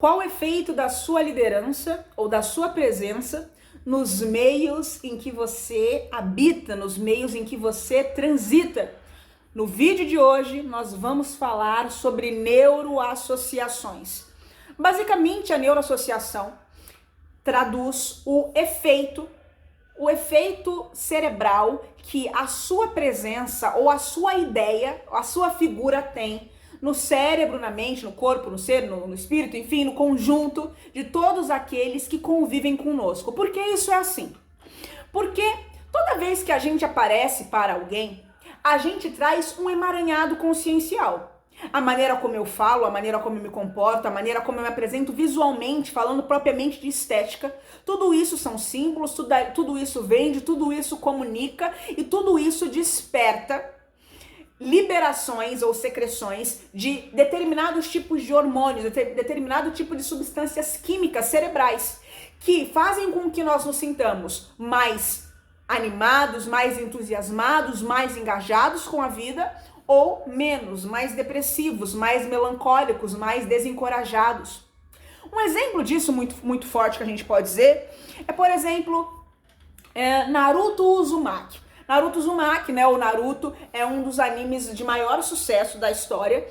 Qual o efeito da sua liderança ou da sua presença nos meios em que você habita, nos meios em que você transita? No vídeo de hoje, nós vamos falar sobre neuroassociações. Basicamente, a neuroassociação traduz o efeito cerebral que a sua presença ou a sua ideia, a sua figura tem no cérebro, na mente, no corpo, no ser, no espírito, enfim, no conjunto de todos aqueles que convivem conosco. Por que isso é assim? Porque toda vez que a gente aparece para alguém, a gente traz um emaranhado consciencial. A maneira como eu falo, a maneira como eu me comporto, a maneira como eu me apresento visualmente, falando propriamente de estética, tudo isso são símbolos, tudo isso vende, tudo isso comunica e tudo isso desperta liberações ou secreções de determinados tipos de hormônios, determinado tipo de substâncias químicas cerebrais que fazem com que nós nos sintamos mais animados, mais entusiasmados, mais engajados com a vida ou menos, mais depressivos, mais melancólicos, mais desencorajados. Um exemplo disso muito forte que a gente pode dizer é, por exemplo, Naruto Uzumaki. Naruto Uzumaki, né, o Naruto é um dos animes de maior sucesso da história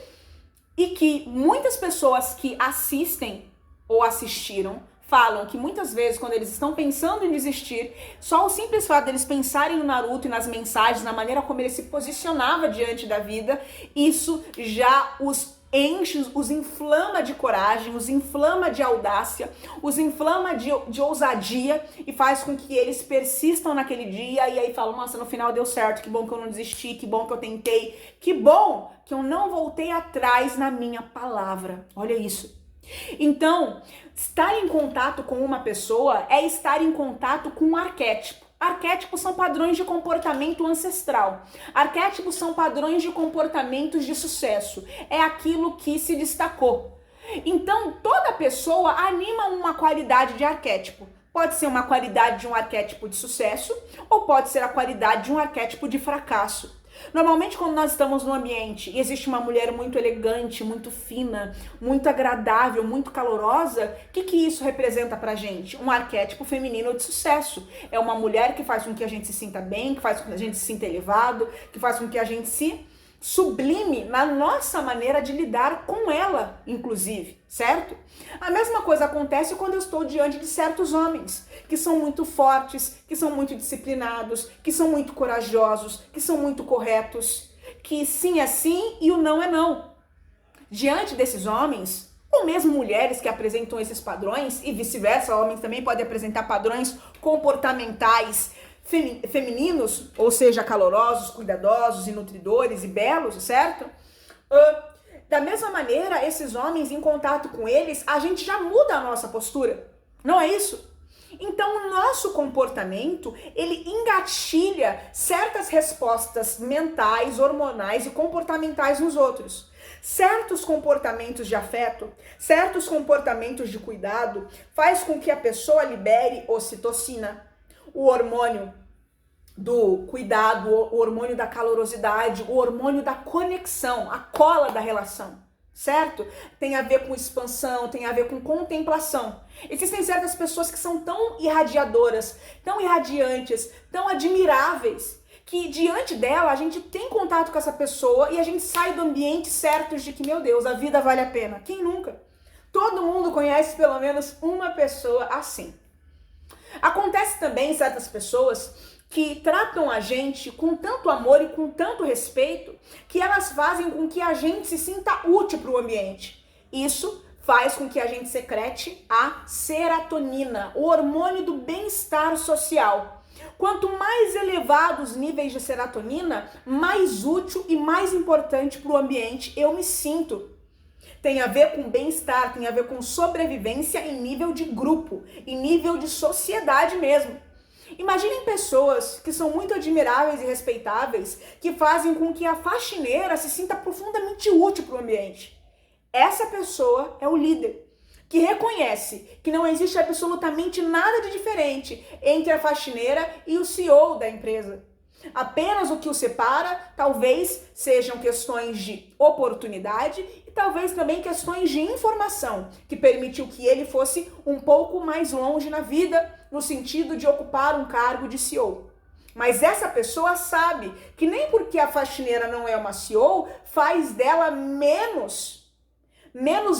e que muitas pessoas que assistem ou assistiram falam que muitas vezes quando eles estão pensando em desistir, só o simples fato deles pensarem no Naruto e nas mensagens, na maneira como ele se posicionava diante da vida, isso já os enche, os inflama de coragem, os inflama de audácia, os inflama de ousadia e faz com que eles persistam naquele dia e aí falam, nossa, no final deu certo, que bom que eu não desisti, que bom que eu tentei, que bom que eu não voltei atrás na minha palavra. Olha isso. Então, estar em contato com uma pessoa é estar em contato com um arquétipo. Arquétipos são padrões de comportamento ancestral. Arquétipos são padrões de comportamentos de sucesso. É aquilo que se destacou. Então, toda pessoa anima uma qualidade de arquétipo. Pode ser uma qualidade de um arquétipo de sucesso ou pode ser a qualidade de um arquétipo de fracasso. Normalmente, quando nós estamos num ambiente e existe uma mulher muito elegante, muito fina, muito agradável, muito calorosa, o que isso representa pra gente? Um arquétipo feminino de sucesso. É uma mulher que faz com que a gente se sinta bem, que faz com que a gente se sinta elevado, que faz com que a gente se sublime na nossa maneira de lidar com ela, inclusive, certo? A mesma coisa acontece quando eu estou diante de certos homens, que são muito fortes, que são muito disciplinados, que são muito corajosos, que são muito corretos, que sim é sim e o não é não. Diante desses homens, ou mesmo mulheres que apresentam esses padrões, e vice-versa, homens também podem apresentar padrões comportamentais femininos, ou seja, calorosos, cuidadosos e nutridores e belos, certo? Da mesma maneira, esses homens, em contato com eles, a gente já muda a nossa postura, não é isso? Então, o nosso comportamento, ele engatilha certas respostas mentais, hormonais e comportamentais nos outros. Certos comportamentos de afeto, certos comportamentos de cuidado, faz com que a pessoa libere ocitocina, o hormônio do cuidado, o hormônio da calorosidade, o hormônio da conexão, a cola da relação, certo? Tem a ver com expansão, tem a ver com contemplação. Existem certas pessoas que são tão irradiadoras, tão irradiantes, tão admiráveis, que diante dela a gente tem contato com essa pessoa e a gente sai do ambiente certos de que, meu Deus, a vida vale a pena. Quem nunca? Todo mundo conhece pelo menos uma pessoa assim. Acontece também certas pessoas que tratam a gente com tanto amor e com tanto respeito que elas fazem com que a gente se sinta útil para o ambiente. Isso faz com que a gente secrete a serotonina, o hormônio do bem-estar social. Quanto mais elevados os níveis de serotonina, mais útil e mais importante para o ambiente eu me sinto. Tem a ver com bem-estar, tem a ver com sobrevivência em nível de grupo, em nível de sociedade mesmo. Imaginem pessoas que são muito admiráveis e respeitáveis, que fazem com que a faxineira se sinta profundamente útil para o ambiente. Essa pessoa é o líder, que reconhece que não existe absolutamente nada de diferente entre a faxineira e o CEO da empresa. Apenas o que o separa talvez sejam questões de oportunidade e talvez também questões de informação, que permitiu que ele fosse um pouco mais longe na vida, no sentido de ocupar um cargo de CEO. Mas essa pessoa sabe que nem porque a faxineira não é uma CEO, faz dela menos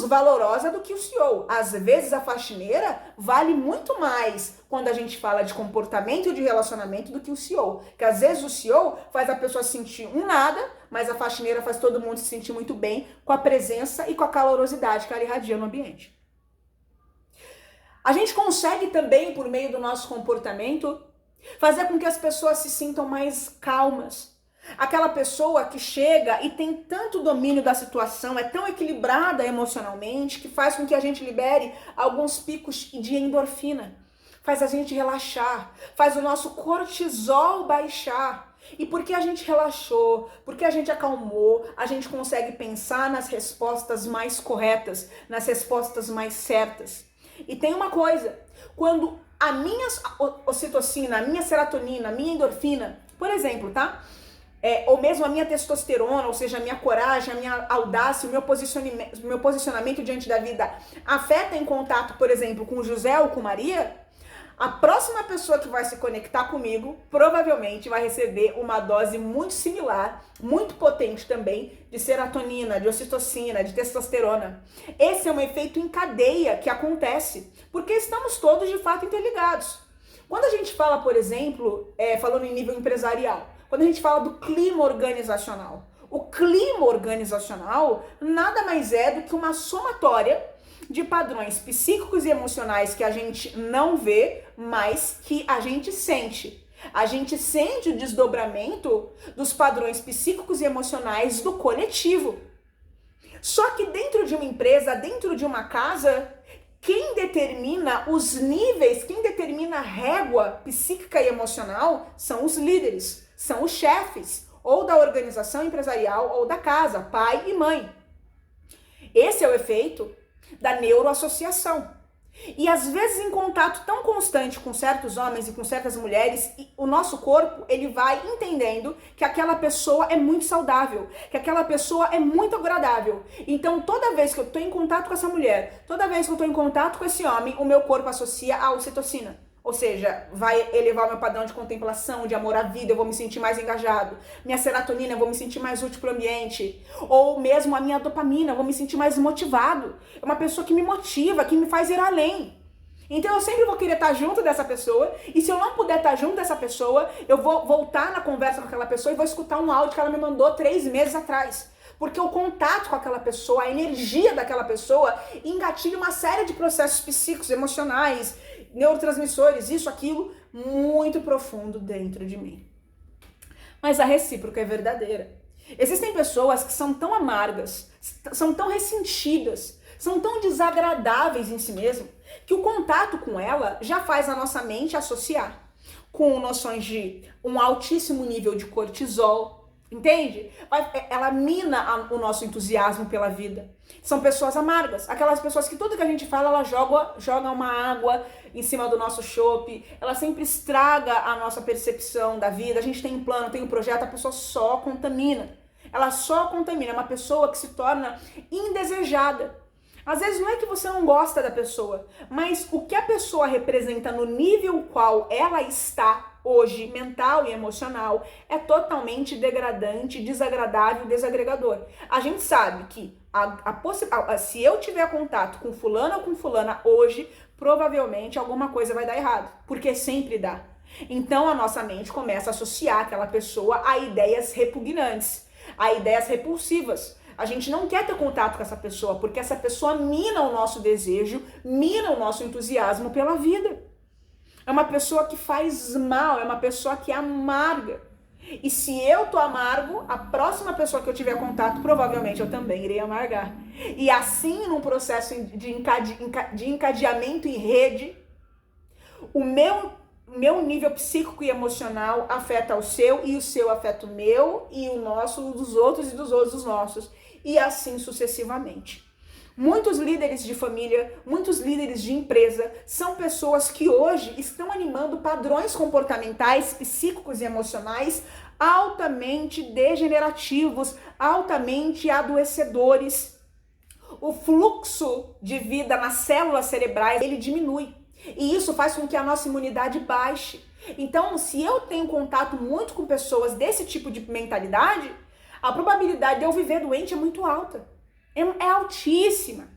valorosa do que o CEO. Às vezes a faxineira vale muito mais quando a gente fala de comportamento e de relacionamento do que o CEO. Porque às vezes o CEO faz a pessoa sentir um nada, mas a faxineira faz todo mundo se sentir muito bem com a presença e com a calorosidade que ela irradia no ambiente. A gente consegue também, por meio do nosso comportamento, fazer com que as pessoas se sintam mais calmas. Aquela pessoa que chega e tem tanto domínio da situação, é tão equilibrada emocionalmente, que faz com que a gente libere alguns picos de endorfina. Faz a gente relaxar, faz o nosso cortisol baixar. E porque a gente relaxou, porque a gente acalmou, a gente consegue pensar nas respostas mais corretas, nas respostas mais certas. E tem uma coisa, quando a minha ocitocina, a minha serotonina, a minha endorfina, por exemplo, tá? Ou mesmo a minha testosterona, ou seja, a minha coragem, a minha audácia, o meu posicionamento diante da vida afeta em contato, por exemplo, com José ou com Maria, a próxima pessoa que vai se conectar comigo provavelmente vai receber uma dose muito similar, muito potente também, de serotonina, de ocitocina, de testosterona. Esse é um efeito em cadeia que acontece, porque estamos todos de fato interligados. Quando a gente fala, por exemplo, falando em nível empresarial, quando a gente fala do clima organizacional, o clima organizacional nada mais é do que uma somatória de padrões psíquicos e emocionais que a gente não vê, mas que a gente sente. A gente sente o desdobramento dos padrões psíquicos e emocionais do coletivo. Só que dentro de uma empresa, dentro de uma casa, quem determina os níveis, quem determina a régua psíquica e emocional são os líderes, são os chefes, ou da organização empresarial ou da casa, pai e mãe. Esse é o efeito da neuroassociação. E às vezes em contato tão constante com certos homens e com certas mulheres, o nosso corpo, ele vai entendendo que aquela pessoa é muito saudável, que aquela pessoa é muito agradável. Então toda vez que eu estou em contato com essa mulher, toda vez que eu estou em contato com esse homem, o meu corpo associa a ocitocina. Ou seja, vai elevar o meu padrão de contemplação, de amor à vida, eu vou me sentir mais engajado. Minha serotonina, eu vou me sentir mais útil para o ambiente. Ou mesmo a minha dopamina, eu vou me sentir mais motivado. É uma pessoa que me motiva, que me faz ir além. Então eu sempre vou querer estar junto dessa pessoa, e se eu não puder estar junto dessa pessoa, eu vou voltar na conversa com aquela pessoa e vou escutar um áudio que ela me mandou 3 meses atrás. Porque o contato com aquela pessoa, a energia daquela pessoa, engatilha uma série de processos psíquicos, emocionais, neurotransmissores, isso, aquilo, muito profundo dentro de mim. Mas a recíproca é verdadeira. Existem pessoas que são tão amargas, são tão ressentidas, são tão desagradáveis em si mesmo, que o contato com ela já faz a nossa mente associar com noções de um altíssimo nível de cortisol, entende? Ela mina o nosso entusiasmo pela vida. São pessoas amargas, aquelas pessoas que tudo que a gente fala, ela joga uma água em cima do nosso chope, ela sempre estraga a nossa percepção da vida. A gente tem um plano, tem um projeto, a pessoa só contamina. Ela só contamina, é uma pessoa que se torna indesejada. Às vezes não é que você não gosta da pessoa, mas o que a pessoa representa no nível qual ela está hoje, mental e emocional, é totalmente degradante, desagradável, desagregador. A gente sabe que se eu tiver contato com fulano ou com fulana hoje, provavelmente alguma coisa vai dar errado, porque sempre dá. Então a nossa mente começa a associar aquela pessoa a ideias repugnantes, a ideias repulsivas. A gente não quer ter contato com essa pessoa, porque essa pessoa mina o nosso desejo, mina o nosso entusiasmo pela vida. É uma pessoa que faz mal, é uma pessoa que é amarga. E se eu tô amargo, a próxima pessoa que eu tiver contato, provavelmente eu também irei amargar. E assim, num processo de encadeamento em rede, o meu nível psíquico e emocional afeta o seu, e o seu afeta o meu, e o nosso, o dos outros, e dos outros, os nossos. E assim sucessivamente. Muitos líderes de família, muitos líderes de empresa são pessoas que hoje estão animando padrões comportamentais, psíquicos e emocionais altamente degenerativos, altamente adoecedores. O fluxo de vida nas células cerebrais, ele diminui. E isso faz com que a nossa imunidade baixe. Então, se eu tenho contato muito com pessoas desse tipo de mentalidade, a probabilidade de eu viver doente é muito alta. É altíssima.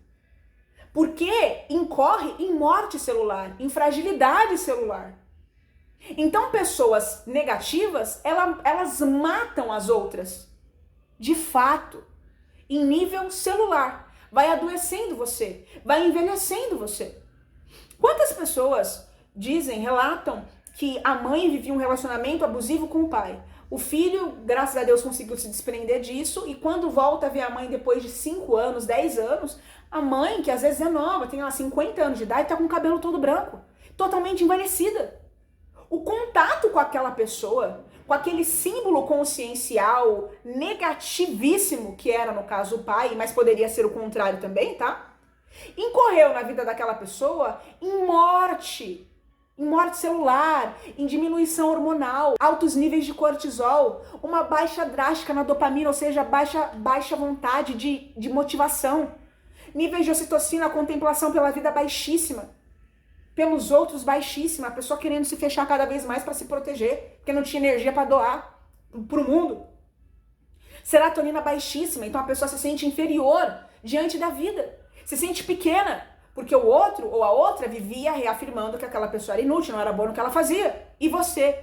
Porque incorre em morte celular, em fragilidade celular. Então, pessoas negativas, elas matam as outras. De fato. Em nível celular. Vai adoecendo você. Vai envelhecendo você. Quantas pessoas relatam que a mãe vivia um relacionamento abusivo com o pai? O filho, graças a Deus, conseguiu se desprender disso e quando volta a ver a mãe depois de 5 anos, 10 anos, a mãe, que às vezes é nova, tem 50 anos de idade, tá com o cabelo todo branco, totalmente envelhecida. O contato com aquela pessoa, com aquele símbolo consciencial negativíssimo, que era no caso o pai, mas poderia ser o contrário também, tá? Incorreu na vida daquela pessoa em morte celular, em diminuição hormonal, altos níveis de cortisol, uma baixa drástica na dopamina, ou seja, baixa vontade de motivação, níveis de ocitocina, contemplação pela vida baixíssima, pelos outros baixíssima, a pessoa querendo se fechar cada vez mais para se proteger, porque não tinha energia para doar pro mundo. Serotonina baixíssima, então a pessoa se sente inferior diante da vida, se sente pequena, porque o outro ou a outra vivia reafirmando que aquela pessoa era inútil, não era boa no que ela fazia. E você?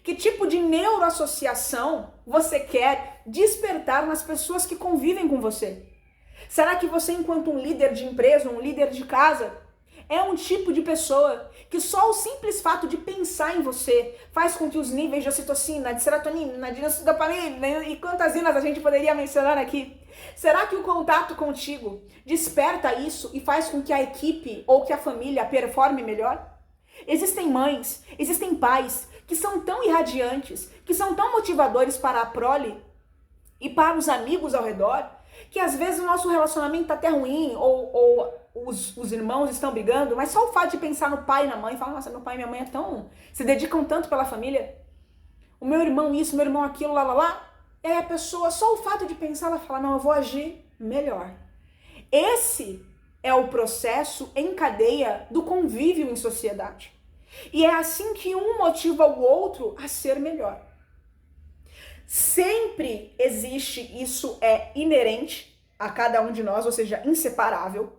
Que tipo de neuroassociação você quer despertar nas pessoas que convivem com você? Será que você, enquanto um líder de empresa, um líder de casa, é um tipo de pessoa que só o simples fato de pensar em você faz com que os níveis de ocitocina, de serotonina, de dopamina e quantas inas a gente poderia mencionar aqui? Será que o contato contigo desperta isso e faz com que a equipe ou que a família performe melhor? Existem mães, existem pais que são tão irradiantes, que são tão motivadores para a prole e para os amigos ao redor, que às vezes o nosso relacionamento está até ruim ou os irmãos estão brigando, mas só o fato de pensar no pai e na mãe, falar, nossa, meu pai e minha mãe se dedicam tanto pela família, o meu irmão isso, meu irmão aquilo, lá, e aí a pessoa, só o fato de pensar, ela fala, não, eu vou agir melhor. Esse é o processo em cadeia do convívio em sociedade. E é assim que um motiva o outro a ser melhor. Sempre existe, isso é inerente a cada um de nós, ou seja, inseparável.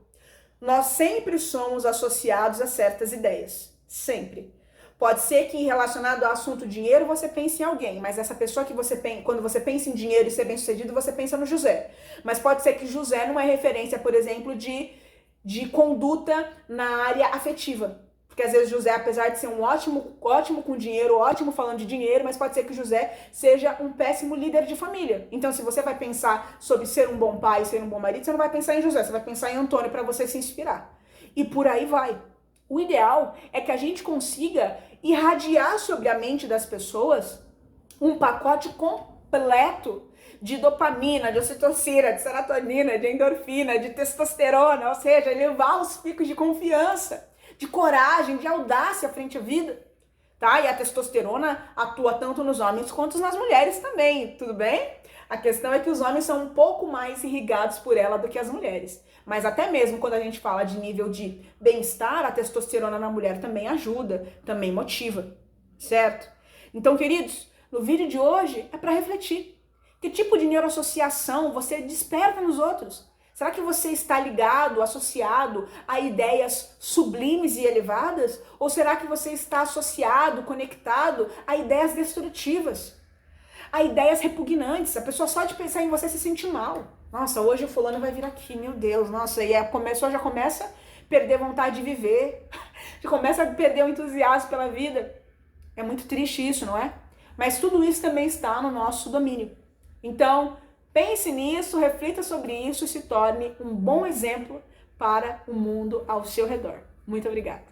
Nós sempre somos associados a certas ideias. Sempre. Pode ser que relacionado ao assunto dinheiro você pense em alguém, mas essa pessoa que você pensa, quando você pensa em dinheiro e ser bem sucedido, você pensa no José. Mas pode ser que José não é referência, por exemplo, de conduta na área afetiva. Porque às vezes José, apesar de ser um ótimo com dinheiro, ótimo falando de dinheiro, mas pode ser que José seja um péssimo líder de família. Então, se você vai pensar sobre ser um bom pai, ser um bom marido, você não vai pensar em José, você vai pensar em Antônio para você se inspirar. E por aí vai. O ideal é que a gente consiga irradiar sobre a mente das pessoas um pacote completo de dopamina, de ocitocina, de serotonina, de endorfina, de testosterona, ou seja, elevar os picos de confiança, de coragem, de audácia frente à vida, tá? E a testosterona atua tanto nos homens quanto nas mulheres também, tudo bem? A questão é que os homens são um pouco mais irrigados por ela do que as mulheres. Mas até mesmo quando a gente fala de nível de bem-estar, a testosterona na mulher também ajuda, também motiva, certo? Então, queridos, no vídeo de hoje é para refletir. Que tipo de neuroassociação você desperta nos outros? Será que você está ligado, associado a ideias sublimes e elevadas? Ou será que você está associado, conectado a ideias destrutivas? A ideias repugnantes? A pessoa só de pensar em você se sente mal. Nossa, hoje o fulano vai vir aqui, meu Deus, nossa, e a pessoa já começa a perder vontade de viver, já começa a perder o entusiasmo pela vida. É muito triste isso, não é? Mas tudo isso também está no nosso domínio. Então, pense nisso, reflita sobre isso e se torne um bom exemplo para o mundo ao seu redor. Muito obrigada.